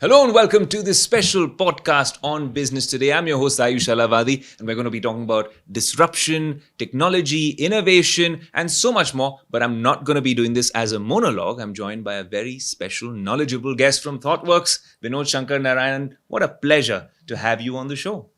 Hello and welcome to this special podcast on business today. I'm your host Aayush Ailawadi, and we're going to be talking about disruption, technology, innovation, and so much more. But I'm not going to be doing this as a monologue. I'm joined by a very special, knowledgeable guest from Thoughtworks, Vinod Sankaranarayanan. What a pleasure to have you on the show.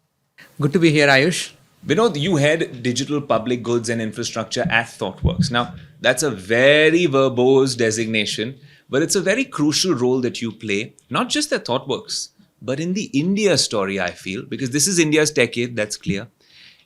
Good to be here, Aayush. Vinod, you head digital public goods and infrastructure at Thoughtworks. Now, that's a very verbose designation, but it's a very crucial role that you play, not just at Thoughtworks, but in the India story, I feel, because this is India's decade, that's clear.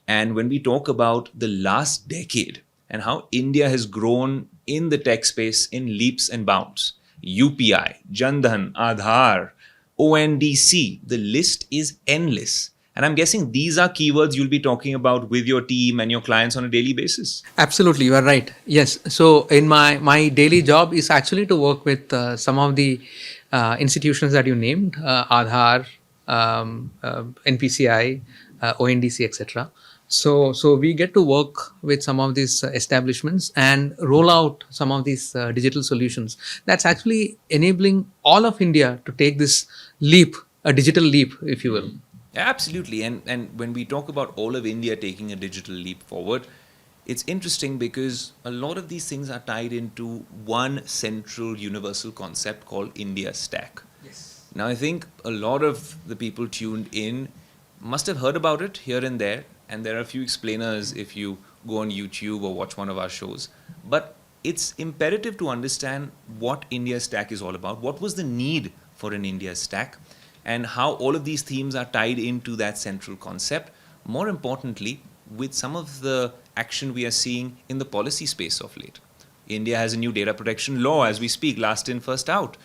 And when we talk about the last decade and how India has grown in the tech space in leaps and bounds, UPI, Jan Dhan, Aadhaar, ONDC, the list is endless. And I'm guessing these are keywords you'll be talking about with your team and your clients on a daily basis. Absolutely, you are right. Yes. So, in my daily job is actually to work with some of the institutions that you named, Aadhaar, NPCI, ONDC, etc. So we get to work with some of these establishments and roll out some of these digital solutions. That's actually enabling all of India to take this leap, a digital leap, if you will. Absolutely. And when we talk about all of India taking a digital leap forward, it's interesting because a lot of these things are tied into one central universal concept called India Stack. Yes. Now, I think a lot of the people tuned in must have heard about it here and there are a few explainers if you go on YouTube or watch one of our shows. But it's imperative to understand what India Stack is all about. What was the need for an India Stack? And how all of these themes are tied into that central concept. More importantly, with some of the action we are seeing in the policy space of late. India has a new data protection law as we speak, last in, first out.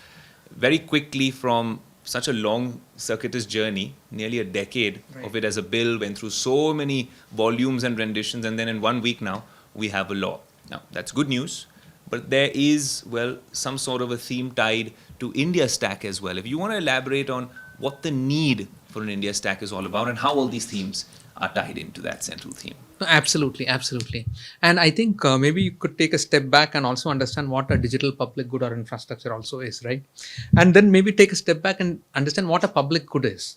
Very quickly from such a long circuitous journey, nearly a decade of it as a bill, went through so many volumes and renditions, and then in 1 week now, we have a law. Now, that's good news, but there is, some sort of a theme tied to India Stack as well. If you want to elaborate on what the need for an India Stack is all about and how all these themes are tied into that central theme. Absolutely. And I think maybe you could take a step back and also understand what a digital public good or infrastructure also is, right? And then maybe take a step back and understand what a public good is.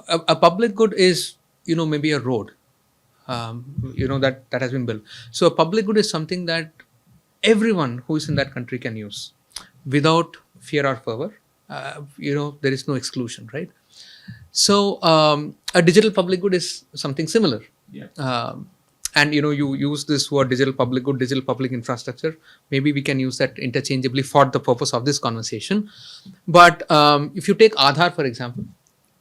A public good is, maybe a road, that has been built. So a public good is something that everyone who is in that country can use without fear or favor. There is no exclusion, right? So a digital public good is something similar. Yeah. And you use this word digital public good, digital public infrastructure. Maybe we can use that interchangeably for the purpose of this conversation. But if you take Aadhaar, for example,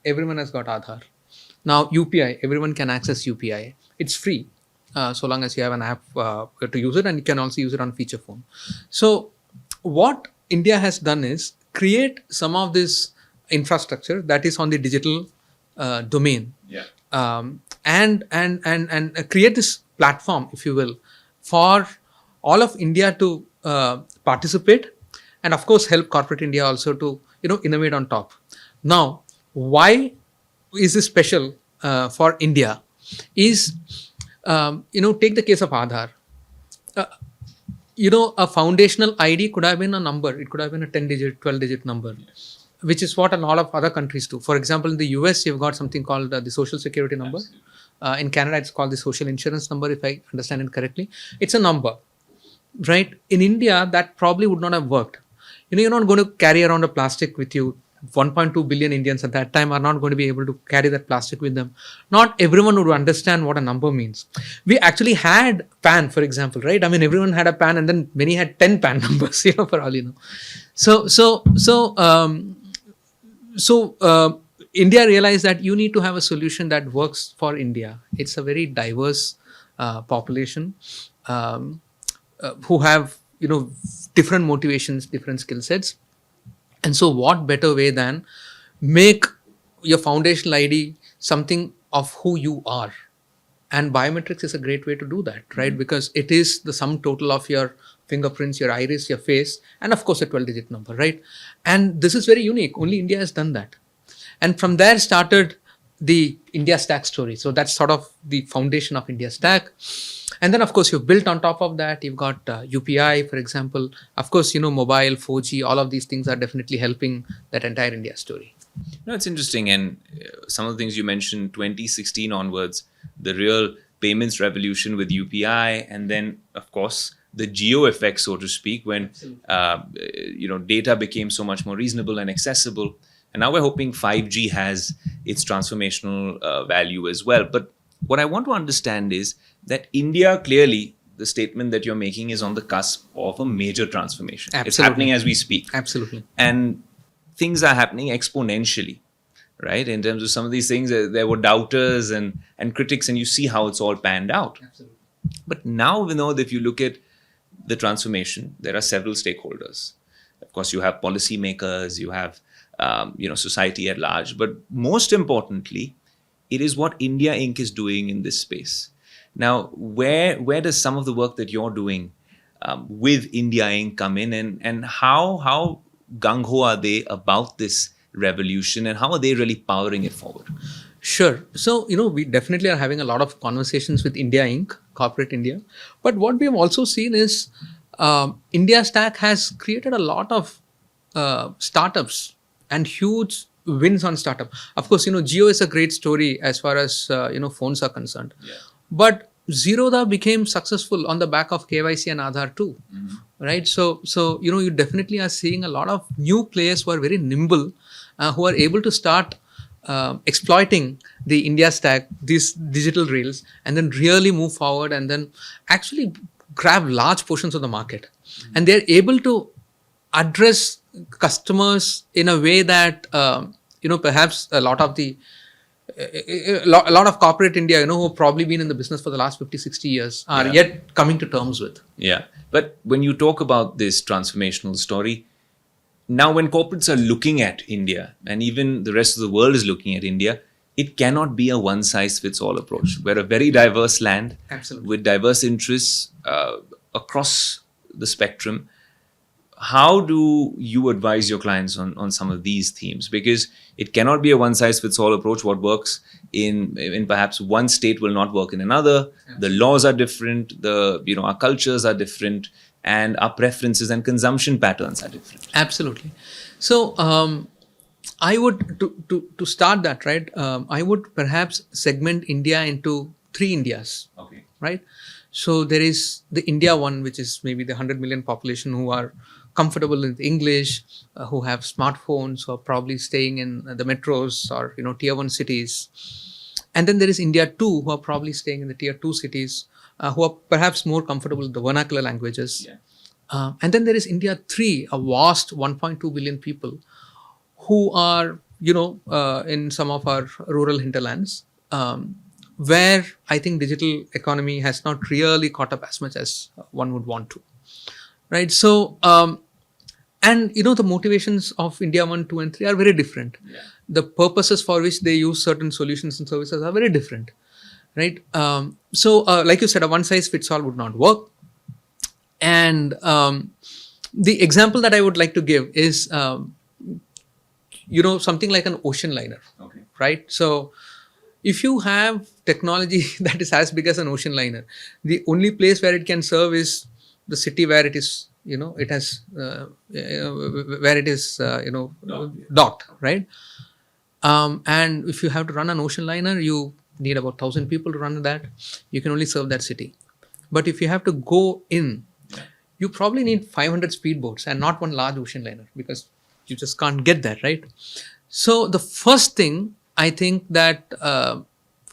everyone has got Aadhaar. Now UPI, everyone can access UPI. It's free so long as you have an app to use it, and you can also use it on feature phone. So what India has done is create some of this infrastructure that is on the digital domain, and create this platform, if you will, for all of India to participate, and of course help corporate India also to innovate on top. Now, why is this special for India? Is take the case of Aadhaar. A foundational ID could have been a number. It could have been a 10-digit, 12-digit number, which is what a lot of other countries do. For example, in the US, you've got something called the Social Security number. In Canada, it's called the Social Insurance number, if I understand it correctly. It's a number, right? In India, that probably would not have worked. You're not going to carry around a plastic with you. 1.2 billion Indians at that time are not going to be able to carry that plastic with them. Not everyone would understand what a number means. We actually had PAN, for example, right? I mean, everyone had a PAN, and then many had 10 PAN numbers, for all you know. So India realized that you need to have a solution that works for India. It's a very diverse population who have, different motivations, different skill sets. And so what better way than make your foundational ID something of who you are? And biometrics is a great way to do that, right? Because it is the sum total of your fingerprints, your iris, your face, and of course a 12-digit number, right? And this is very unique. Only India has done that. And from there started the India Stack story. So that's sort of the foundation of India Stack. And then, of course, you've built on top of that. You've got UPI, for example. Of course, mobile, 4G, all of these things are definitely helping that entire India story. No, it's interesting. And some of the things you mentioned, 2016 onwards, the real payments revolution with UPI, and then, of course, the geo effect, so to speak, when data became so much more reasonable and accessible. And now we're hoping 5G has its transformational value as well. But what I want to understand is that India, clearly, the statement that you're making is on the cusp of a major transformation. Absolutely. It's happening as we speak. Absolutely. And things are happening exponentially, right? In terms of some of these things, there were doubters and critics, and you see how it's all panned out. Absolutely. But now, Vinod, if you look at the transformation, there are several stakeholders. Of course, you have policymakers, you have society at large. But most importantly, it is what India Inc. is doing in this space. Now, where does some of the work that you're doing with India Inc. come in, and how gung-ho are they about this revolution, and how are they really powering it forward? Sure. So, we definitely are having a lot of conversations with India Inc., corporate India. But what we have also seen is India Stack has created a lot of startups and huge wins on startup. Of course, Jio is a great story as far as, phones are concerned. Yeah. But Zerodha became successful on the back of KYC and Aadhaar too, right? So you definitely are seeing a lot of new players who are very nimble, who are able to start exploiting the India Stack, these digital rails, and then really move forward and then actually grab large portions of the market. And they're able to address customers in a way that, perhaps a lot of corporate India, who have probably been in the business for the last 50, 60 years are yet coming to terms with. Yeah. But when you talk about this transformational story, now when corporates are looking at India, and even the rest of the world is looking at India, it cannot be a one-size-fits-all approach. We're a very diverse land. Absolutely. With diverse interests across the spectrum. How do you advise your clients on some of these themes? Because it cannot be a one-size-fits-all approach. What works in perhaps one state will not work in another. The laws are different. Our cultures are different, and our preferences and consumption patterns are different. Absolutely. So I would to start that, right. I would perhaps segment India into 3 Indias. Okay. Right. So there is the India one, which is maybe the 100 million population who are comfortable with English, who have smartphones, who are probably staying in the metros or tier 1 cities. And then there is India 2, who are probably staying in the tier 2 cities, who are perhaps more comfortable with the vernacular languages. Yeah. And then there is India 3, a vast 1.2 billion people who are, in some of our rural hinterlands, where I think digital economy has not really caught up as much as one would want to. Right. So, and the motivations of India 1, 2, and 3 are very different. Yeah. The purposes for which they use certain solutions and services are very different. Right. So, like you said, a one-size-fits-all would not work. And the example that I would like to give is, something like an ocean liner. Okay. Right. So, if you have technology that is as big as an ocean liner, the only place where it can serve is the city where it is, it has, where it is, docked, right? And if you have to run an ocean liner, you need about 1,000 people to run that. You can only serve that city. But if you have to go in, you probably need 500 speedboats and not one large ocean liner, because you just can't get there, right? So the first thing I think that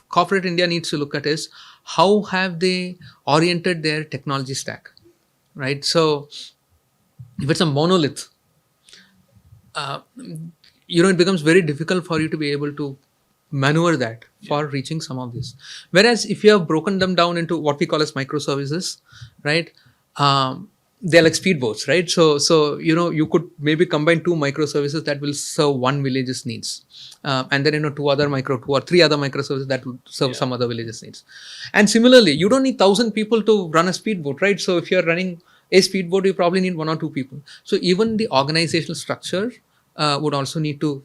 corporate India needs to look at is how have they oriented their technology stack, right? So if it's a monolith, it becomes very difficult for you to be able to maneuver that for reaching some of this. Whereas if you have broken them down into what we call as microservices, right? They're like speedboats, right? So you could maybe combine 2 microservices that will serve one village's needs. And then 2 or 3 other microservices that would serve some other village's needs. And similarly, you don't need 1,000 people to run a speedboat, right? So if you're running a speedboat, you probably need 1 or 2 people. So even the organizational structure would also need to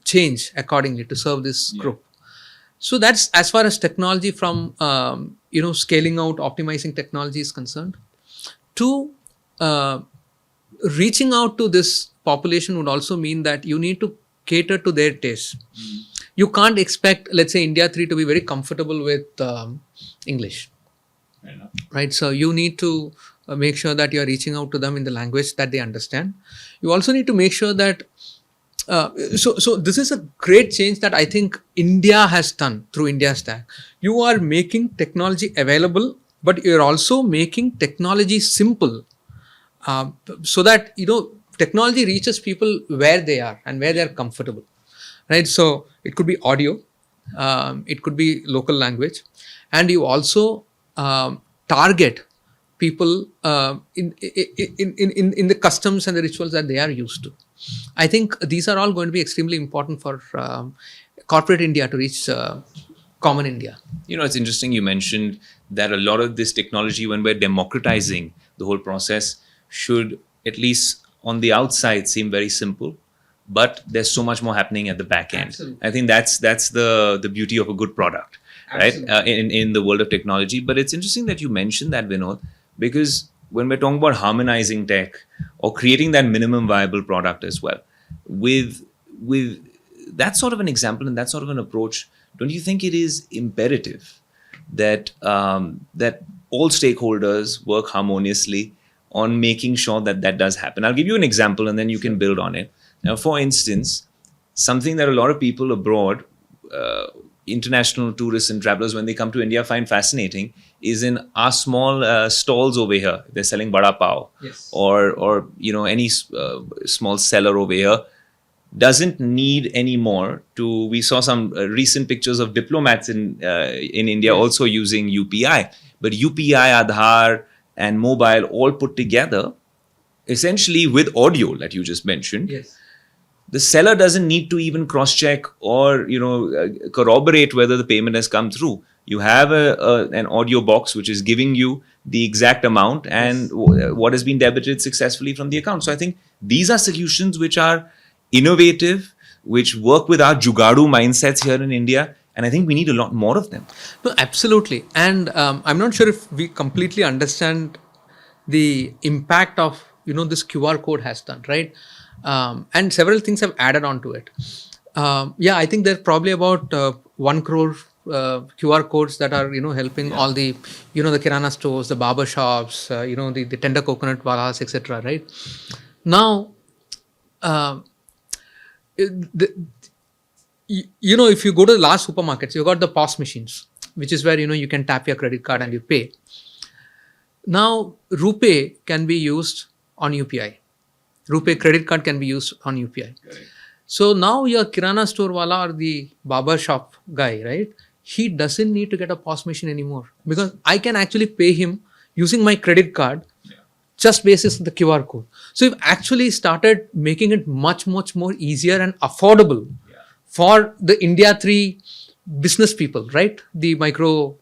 change accordingly to serve this group. So that's as far as technology from scaling out, optimizing technology is concerned. To uh, reaching out to this population would also mean that you need to cater to their taste. You can't expect, let's say, India 3 to be very comfortable with English, right? So you need to make sure that you are reaching out to them in the language that they understand. You also need to make sure that so this is a great change that I think India has done through India Stack. You are making technology available, but you're also making technology simple, so that technology reaches people where they are and where they are comfortable, right? So it could be audio, it could be local language, and you also target people in the customs and the rituals that they are used to. I think these are all going to be extremely important for corporate India to reach common India. It's interesting you mentioned that a lot of this technology, when we're democratizing the whole process, should, at least on the outside, seem very simple, but there's so much more happening at the back end. Absolutely. I think that's the beauty of a good product, right? In the world of technology. But it's interesting that you mentioned that, Vinod, because when we're talking about harmonizing tech or creating that minimum viable product as well, with that sort of an example and that sort of an approach, don't you think it is imperative that that all stakeholders work harmoniously on making sure that that does happen? I'll give you an example and then you can build on it. Now, for instance, something that a lot of people abroad, international tourists and travelers, when they come to India, find fascinating is in our small stalls over here. They're selling bada pav, Yes. or any small seller over here doesn't need any more to. We saw some recent pictures of diplomats in India Yes. also using UPI, but UPI, Aadhaar, and mobile all put together, essentially with audio that you just mentioned. Yes. The seller doesn't need to even cross-check or corroborate whether the payment has come through. You have an audio box which is giving you the exact amount and what has been debited successfully from the account. So I think these are solutions which are innovative, which work with our Jugadu mindsets here in India, and I think we need a lot more of them. No, absolutely. And I'm not sure if we completely understand the impact of this QR code has done, right? And several things have added on to it. I think there's probably about 1 crore QR codes that are helping all the the kirana stores, the barber shops, the tender coconut walas, etc. Right now, if you go to the large supermarkets, you got the POS machines, which is where you can tap your credit card and you pay. Now, RuPay can be used on UPI. RuPay credit card can be used on UPI. Correct. So now your kirana store wala or the barber shop guy, right? He doesn't need to get a POS machine anymore because I can actually pay him using my credit card just basis the QR code. So we've actually started making it much, much more easier and affordable for the India 3 business people, right? The micro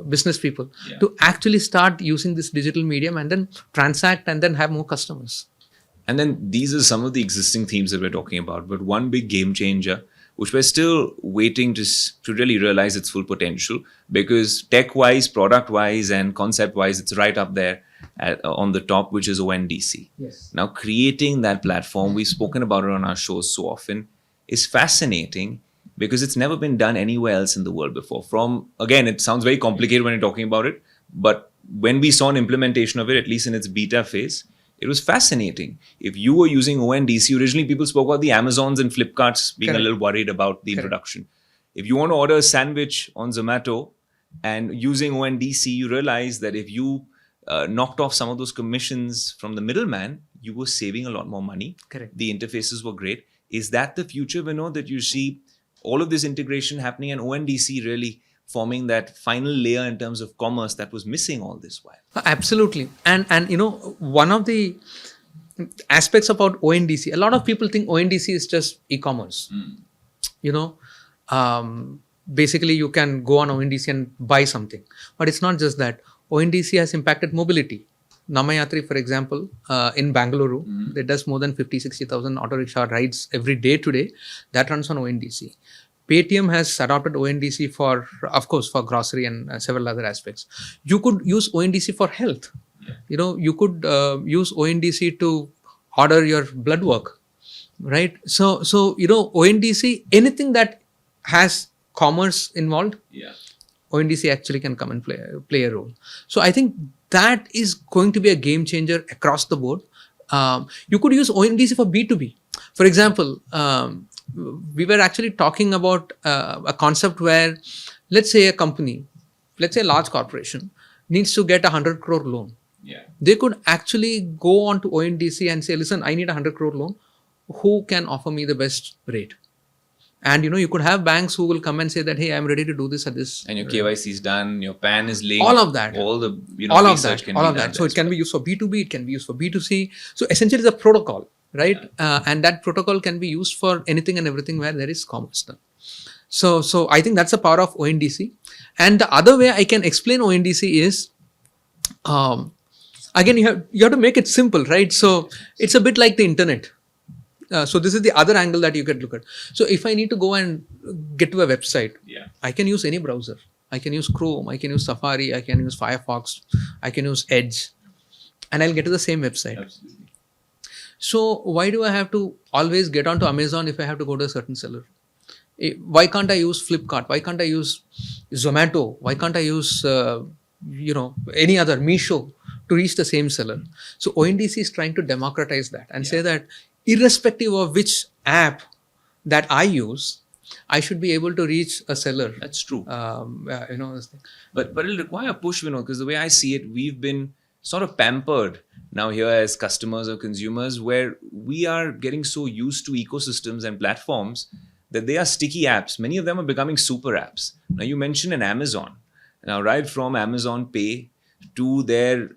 business people to actually start using this digital medium and then transact and then have more customers. And then these are some of the existing themes that we're talking about. But one big game changer, which we're still waiting to really realize its full potential, because tech-wise, product-wise, and concept-wise, it's right up there on the top, which is ONDC. Yes. Now, creating that platform, we've spoken about it on our shows so often, is fascinating because it's never been done anywhere else in the world before. Again, it sounds very complicated when you're talking about it, but when we saw an implementation of it, at least in its beta phase, it was fascinating. If you were using ONDC, originally people spoke about the Amazons and Flipkarts being a little worried about the introduction. If you want to order a sandwich on Zomato and using ONDC, you realize that if you knocked off some of those commissions from the middleman, you were saving a lot more money. Correct. The interfaces were great. Is that the future, Vinod, that you see all of this integration happening and ONDC really forming that final layer in terms of commerce that was missing all this while? Absolutely. And one of the aspects about ONDC, a lot of people think ONDC is just e-commerce. Basically you can go on ONDC and buy something, but it's not just that. ONDC has impacted mobility. Namayatri, for example, in Bangalore, it does more than 50,000-60,000 auto rickshaw rides every day today. That runs on ONDC. Paytm has adopted ONDC for, of course, for grocery and several other aspects. You could use ONDC for health. You could use ONDC to order your blood work, right? So ONDC, anything that has commerce involved, ONDC actually can come and play a role. So I think that is going to be a game changer across the board. You could use ONDC for B2B. For example, we were actually talking about a concept where, let's say a large corporation needs to get 100 crore loan. They could actually go on to ONDC and say, listen, I need a 100 crore loan. Who can offer me the best rate? And you could have banks who will come and say that, hey, I'm ready to do this at this. And your KYC is done, your PAN is linked. All of that. All the all research can be all of done. that. So it can be used for B2B, it can be used for B2C. So essentially it's a protocol, right? And that protocol can be used for anything and everything where there is commerce done. So I think that's the power of ONDC. And the other way I can explain ONDC is, again, you have to make it simple, right? So it's a bit like the internet. So this is the other angle that you could look at. So if I need to go and get to a website, I can use any browser. I can use Chrome, I can use Safari, I can use Firefox, I can use Edge, and I'll get to the same website. Absolutely. So why do I have to always get onto Amazon if I have to go to a certain seller? Why can't I use Flipkart? Why can't I use Zomato? Why can't I use any other Meesho to reach the same seller? So ONDC is trying to democratize that and say that irrespective of which app that I use, I should be able to reach a seller. That's true. But it'll require a push, because the way I see it, we've been sort of pampered now here as customers or consumers, where we are getting so used to ecosystems and platforms that they are sticky apps. Many of them are becoming super apps. Now you mentioned an Amazon. Now right from Amazon Pay to their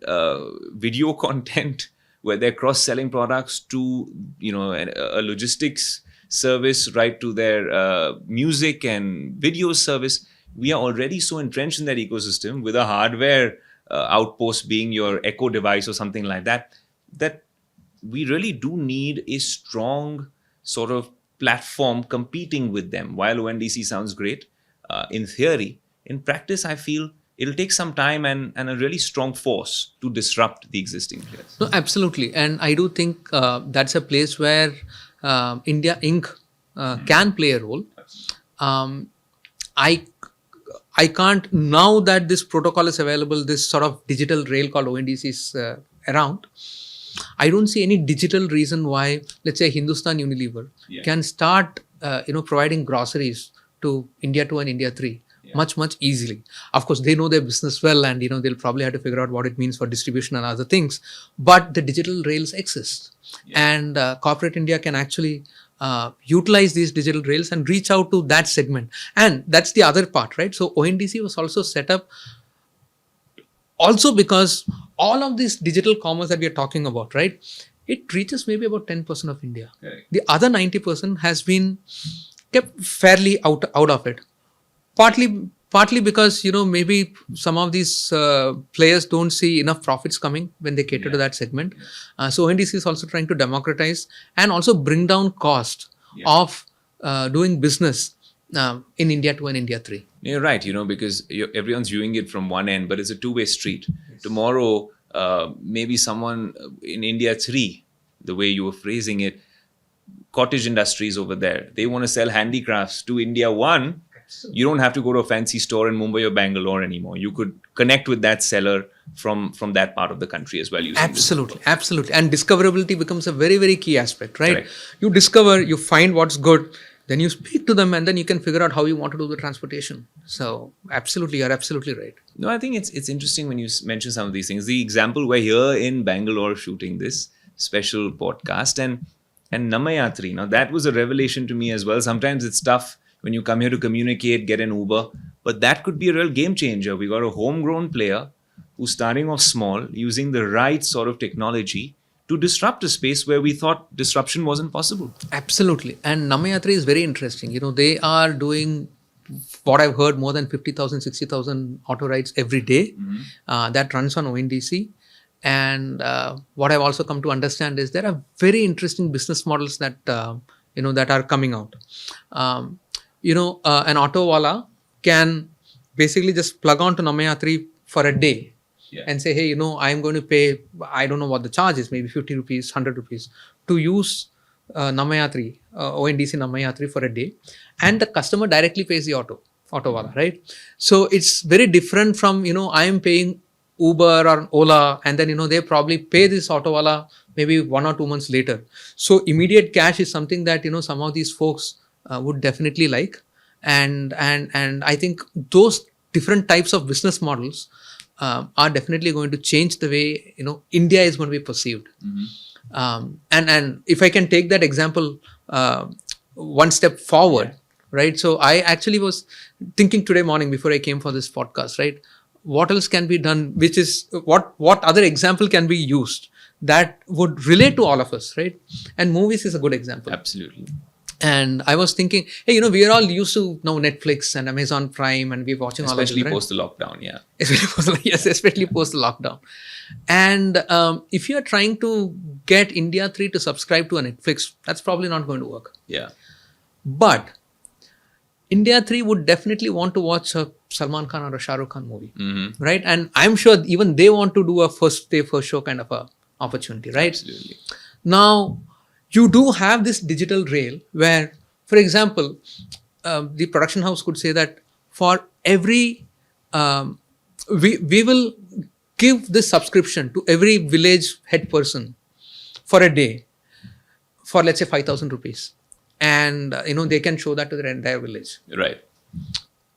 video content, where they're cross-selling products, to a logistics service, right to their music and video service. We are already so entrenched in that ecosystem, with a hardware outpost being your Echo device or something like that, that we really do need a strong sort of platform competing with them. While ONDC sounds great in theory, in practice I feel it'll take some time and a really strong force to disrupt the existing players. No, absolutely. And I do think that's a place where India Inc. Can play a role. I can't, now that this protocol is available, this sort of digital rail called ONDC is around, I don't see any digital reason why, let's say, Hindustan Unilever can start providing groceries to India 2 and India 3. Much easily. Of course, they know their business well, and they'll probably have to figure out what it means for distribution and other things. But the digital rails exist, and corporate India can actually utilize these digital rails and reach out to that segment. And that's the other part, right? So ONDC was also set up also because all of this digital commerce that we are talking about, right? It reaches maybe about 10% of India. Correct. The other 90% has been kept fairly out of it. Partly because, maybe some of these players don't see enough profits coming when they cater to that segment. So ONDC is also trying to democratize and also bring down cost of doing business in India 2 and India 3. You're right, because everyone's viewing it from one end, but it's a two-way street. Yes. Tomorrow, maybe someone in India 3, the way you were phrasing it, cottage industries over there, they want to sell handicrafts to India 1. You don't have to go to a fancy store in Mumbai or Bangalore anymore. You could connect with that seller from that part of the country as well. Absolutely. And discoverability becomes a very, very key aspect, right? Correct. You discover, you find what's good, then you speak to them, and then you can figure out how you want to do the transportation. So absolutely, you're absolutely right. No, I think it's interesting when you mention some of these things. The example, we're here in Bangalore shooting this special podcast, and Namayatri. Now that was a revelation to me as well. Sometimes it's tough when you come here to communicate, get an Uber. But that could be a real game changer. We got a homegrown player who's starting off small, using the right sort of technology to disrupt a space where we thought disruption wasn't possible. Absolutely. And Namayatri is very interesting. They are doing, what I've heard, more than 50,000, 60,000 auto rides every day. That runs on ONDC. And what I've also come to understand is there are very interesting business models that that are coming out. an auto wala can basically just plug on to Namayatri for a day and say, hey, I'm going to pay, I don't know what the charge is, maybe 50 rupees, 100 rupees to use Namayatri, ONDC Namayatri for a day. And the customer directly pays the auto wala, right? So it's very different from, I am paying Uber or Ola, and then, they probably pay this auto wala maybe 1 or 2 months later. So immediate cash is something that, some of these folks would definitely like. And I think those different types of business models are definitely going to change the way, India is going to be perceived. And if I can take that example one step forward, right? So I actually was thinking today morning before I came for this podcast, right? What else can be done? Which is what other example can be used that would relate to all of us, right? And movies is a good example. Absolutely. And I was thinking, hey, we are all used to now Netflix and Amazon Prime, and we're watching all of this, Especially right? post the lockdown, yeah. Especially post the lockdown. And if you are trying to get India 3 to subscribe to a Netflix, that's probably not going to work. Yeah. But India 3 would definitely want to watch a Salman Khan or a Shah Rukh Khan movie, right? And I'm sure even they want to do a first day, first show kind of a opportunity, right? Absolutely. Now, you do have this digital rail where, for example, the production house could say that for every, we will give this subscription to every village head person for a day for, let's say, 5,000 rupees. And, they can show that to their entire village. Right.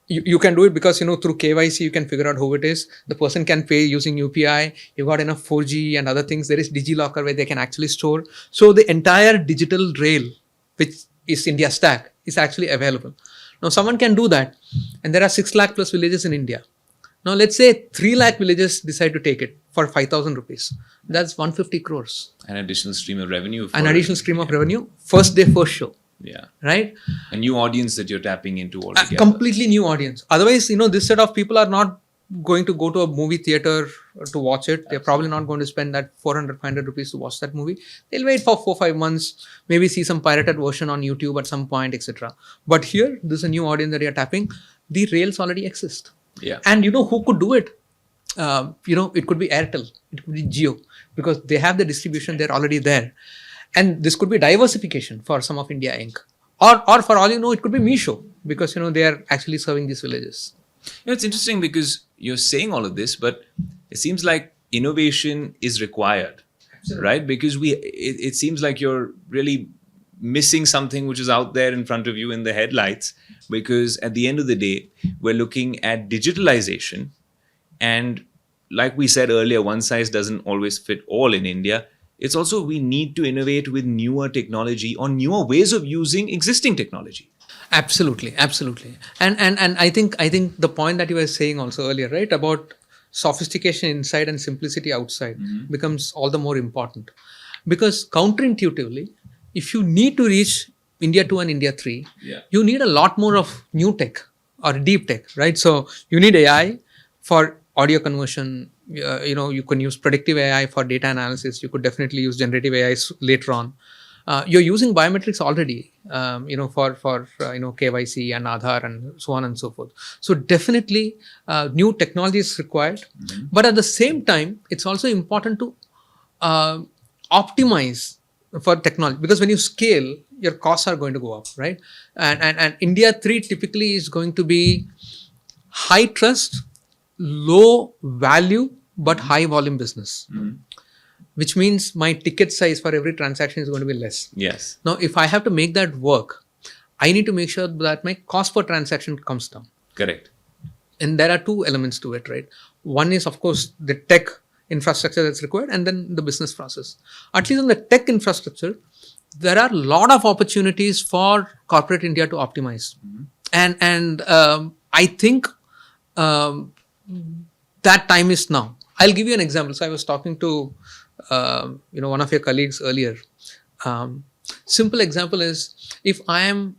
You can do it because, through KYC, you can figure out who it is. The person can pay using UPI. You've got enough 4G and other things. There is DigiLocker where they can actually store. So the entire digital rail, which is India Stack, is actually available. Now, someone can do that. And there are 6 lakh plus villages in India. Now, let's say 3 lakh villages decide to take it for 5,000 rupees. That's 150 crores. An additional stream of revenue. An additional stream of revenue. First day, first show. Yeah. Right? A new audience that you're tapping into A altogether. completely new audience. Otherwise, this set of people are not going to go to a movie theater to watch it. They're probably not going to spend that 400, 500 rupees to watch that movie. They'll wait for 4-5 months, maybe see some pirated version on YouTube at some point, etc. But here, there's a new audience that you're tapping. The rails already exist. Yeah. And who could do it? It could be Airtel, it could be Jio, because they have the distribution, they're already there. And this could be diversification for some of India Inc. Or for all you know, it could be Meesho, because they are actually serving these villages. It's interesting because you're saying all of this, but it seems like innovation is required. Absolutely. Right? Because it seems like you're really missing something which is out there in front of you in the headlights, because at the end of the day, we're looking at digitalization, and like we said earlier, one size doesn't always fit all in India. It's also, we need to innovate with newer technology or newer ways of using existing technology. Absolutely. And I think the point that you were saying also earlier, right, about sophistication inside and simplicity outside becomes all the more important. Because counterintuitively, if you need to reach India 2 and India 3, you need a lot more of new tech or deep tech, right? So you need AI for audio conversion. You can use predictive AI for data analysis. You could definitely use generative AI later on. You're using biometrics already, for KYC and Aadhaar and so on and so forth. So definitely new technology is required. But at the same time, it's also important to optimize for technology, because when you scale, your costs are going to go up, right? And India 3 typically is going to be high trust, low value, but high volume business. Which means my ticket size for every transaction is going to be less. Yes. Now, if I have to make that work, I need to make sure that my cost per transaction comes down. Correct. And there are two elements to it, right? One is, of course, the tech infrastructure that's required, and then the business process. At least on the tech infrastructure, there are a lot of opportunities for corporate India to optimize. And I think that time is now. I'll give you an example. So I was talking to one of your colleagues earlier. Simple example is, if I am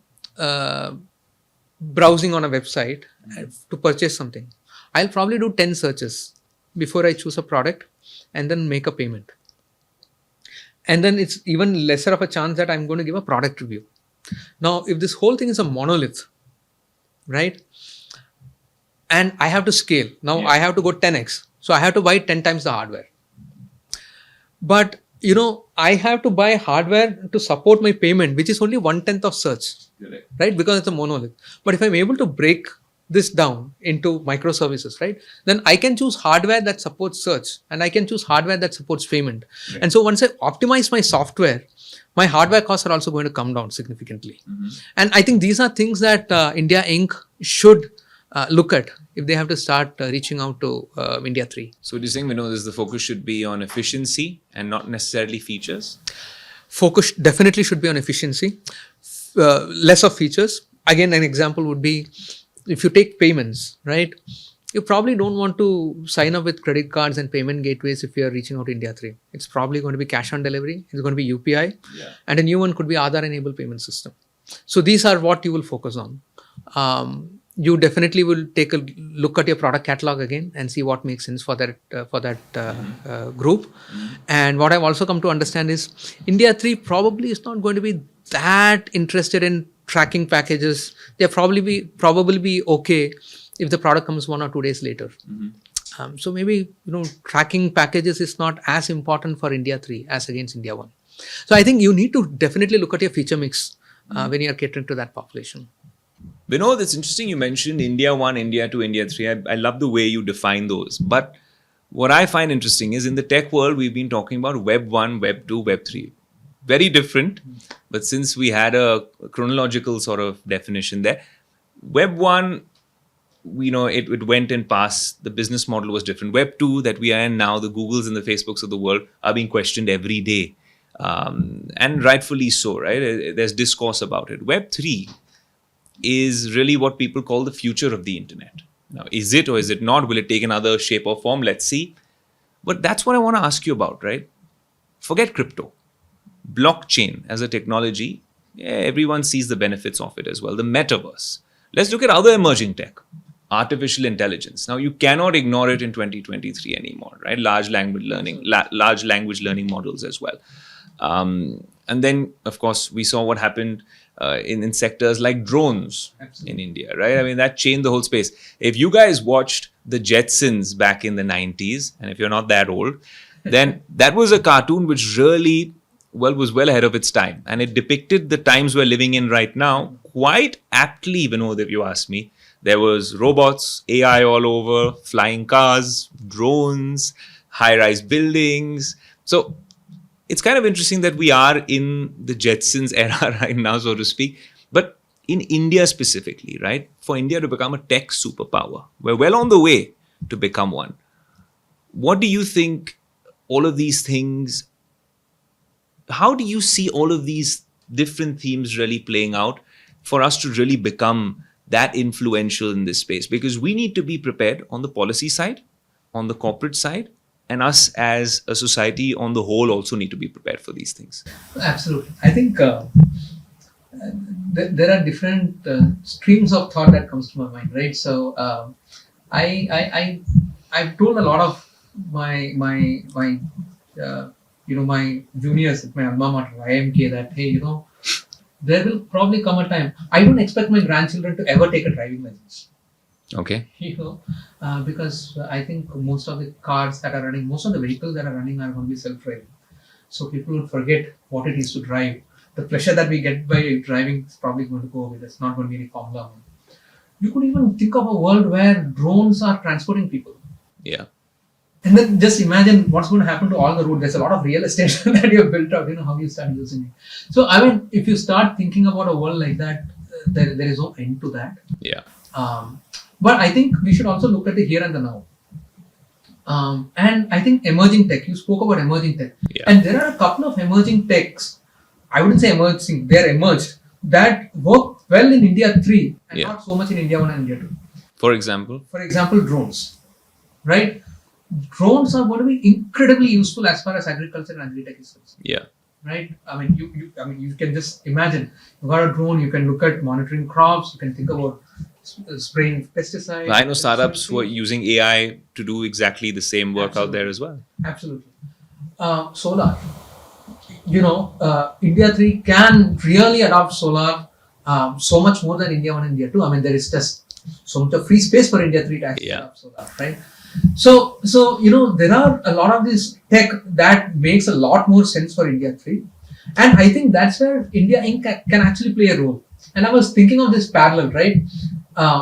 browsing on a website to purchase something, I'll probably do 10 searches before I choose a product and then make a payment. And then it's even lesser of a chance that I'm going to give a product review. Now, if this whole thing is a monolith, right? And I have to scale. Now I have to go 10x. So I have to buy 10 times the hardware. But I have to buy hardware to support my payment, which is only 1/10 of search, Correct. right? Because it's a monolith. But if I'm able to break this down into microservices, right, then I can choose hardware that supports search and I can choose hardware that supports payment. Right. And so once I optimize my software, my hardware costs are also going to come down significantly. And I think these are things that India Inc. should look at if they have to start reaching out to India 3. So what you're saying, Vinod, is the focus should be on efficiency and not necessarily features? Focus definitely should be on efficiency, less of features. Again, an example would be if you take payments, right? You probably don't want to sign up with credit cards and payment gateways if you are reaching out to India 3. It's probably going to be cash on delivery. It's going to be UPI. And a new one could be Aadhaar-enabled payment system. So these are what you will focus on. You definitely will take a look at your product catalog again and see what makes sense for that group. And what I've also come to understand is India 3 probably is not going to be that interested in tracking packages. They'll probably be okay if the product comes 1 or 2 days later. So maybe tracking packages is not as important for India 3 as against India 1. So I think you need to definitely look at your feature mix when you are catering to that population. Vinod, it's interesting you mentioned India 1, India 2, India 3. I love the way you define those. But what I find interesting is in the tech world, we've been talking about Web 1, Web 2, Web 3. Very different. But since we had a chronological sort of definition there, Web 1, it went and passed. The business model was different. Web 2 that we are in now, the Googles and the Facebooks of the world are being questioned every day. And rightfully so, right? There's discourse about it. Web 3 is really what people call the future of the internet. Now, is it or is it not? Will it take another shape or form? Let's see. But that's what I want to ask you about, right? Forget crypto. Blockchain as a technology, everyone sees the benefits of it as well. The metaverse. Let's look at other emerging tech. Artificial intelligence. Now, you cannot ignore it in 2023 anymore, right? Large language learning models as well. And then, of course, we saw what happened in sectors like drones. Absolutely. In India, right? I mean, that changed the whole space. If you guys watched the Jetsons back in the 90s, and if you're not that old, then that was a cartoon which really, was well ahead of its time. And it depicted the times we're living in right now quite aptly, Vinod, if you ask me. There was robots, AI all over, flying cars, drones, high-rise buildings. So it's kind of interesting that we are in the Jetsons era right now, so to speak. But in India specifically, right? For India to become a tech superpower, we're well on the way to become one. What do you think all of these things, how do you see all of these different themes really playing out for us to really become that influential in this space? Because we need to be prepared on the policy side, on the corporate side, and us as a society on the whole also need to be prepared for these things. Absolutely. I think there are different streams of thought that comes to my mind, right? So I've told a lot of my juniors at my alma mater, IMK, that hey, there will probably come a time. I don't expect my grandchildren to ever take a driving license. Okay. Because I think most of the cars that are running, most of the vehicles that are running are going to be self-driving. So people will forget what it is to drive. The pleasure that we get by driving is probably going to go away. That's not going to be any Formula 1. You could even think of a world where drones are transporting people. Yeah. And then just imagine what's going to happen to all the roads. There's a lot of real estate that you have built up, how you start using it. So, I mean, if you start thinking about a world like that, there is no end to that. Yeah. But I think we should also look at the here and the now. And I think emerging tech, you spoke about emerging tech. Yeah. And there are a couple of emerging techs, I wouldn't say emerging, they're emerged, that work well in India 3 and not so much in India 1 and India 2. For example? For example, drones, right? Drones are going to be incredibly useful as far as agriculture and agri-tech is concerned. Yeah. Right? I mean, you can just imagine, you've got a drone, you can look at monitoring crops, you can think about spraying pesticides. I know startups who are using AI to do exactly the same work out there as well. Absolutely. Solar. India 3 can really adopt solar so much more than India 1 and India 2. I mean, there is just so much of free space for India 3 to actually Yeah. set up solar, right? So there are a lot of this tech that makes a lot more sense for India 3, and I think that's where India Inc. can actually play a role. And I was thinking of this parallel, right?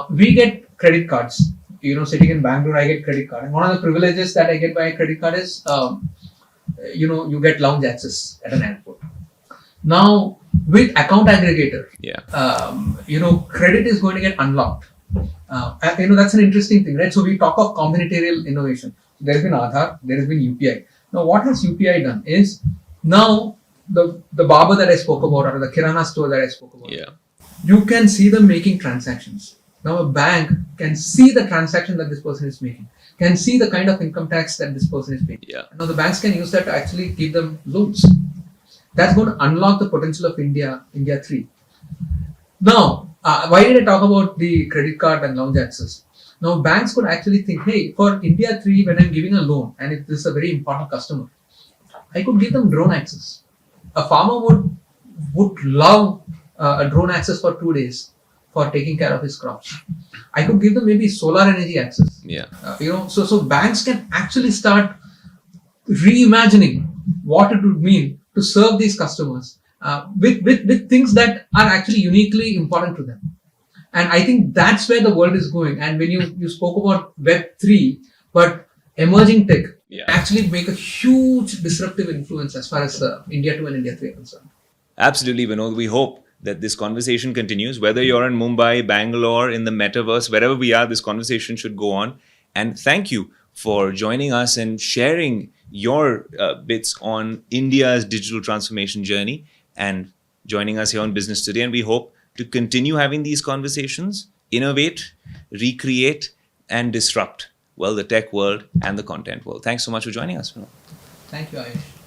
We get credit cards. Sitting in Bangalore, I get credit card, and one of the privileges that I get by a credit card is, you get lounge access at an airport. Now, with account aggregator, Yeah. credit is going to get unlocked. That's an interesting thing, right? So we talk of combinatorial innovation. There has been Aadhaar, there has been UPI. Now, what has UPI done is, now the barber that I spoke about, or the kirana store that I spoke about, Yeah. you can see them making transactions. Now a bank can see the transaction that this person is making, can see the kind of income tax that this person is paying. Yeah. Now the banks can use that to actually give them loans. That's going to unlock the potential of India 3. Now, why did I talk about the credit card and lounge access? Now banks could actually think, hey, for India 3, when I'm giving a loan, and if this is a very important customer, I could give them drone access. A farmer would love a drone access for 2 days for taking care of his crops. I could give them maybe solar energy access. Yeah. So banks can actually start reimagining what it would mean to serve these customers with things that are actually uniquely important to them. And I think that's where the world is going. And when you spoke about Web3, but emerging tech Yeah. actually make a huge disruptive influence as far as India 2 and India 3 are concerned. Absolutely, Vinod. We hope that this conversation continues. Whether you're in Mumbai, Bangalore, in the metaverse, wherever we are, this conversation should go on. And thank you for joining us and sharing your bits on India's digital transformation journey and joining us here on Business Today. And we hope to continue having these conversations, innovate, recreate, and disrupt, well, the tech world and the content world. Thanks so much for joining us, Vinod. Thank you, Aayush.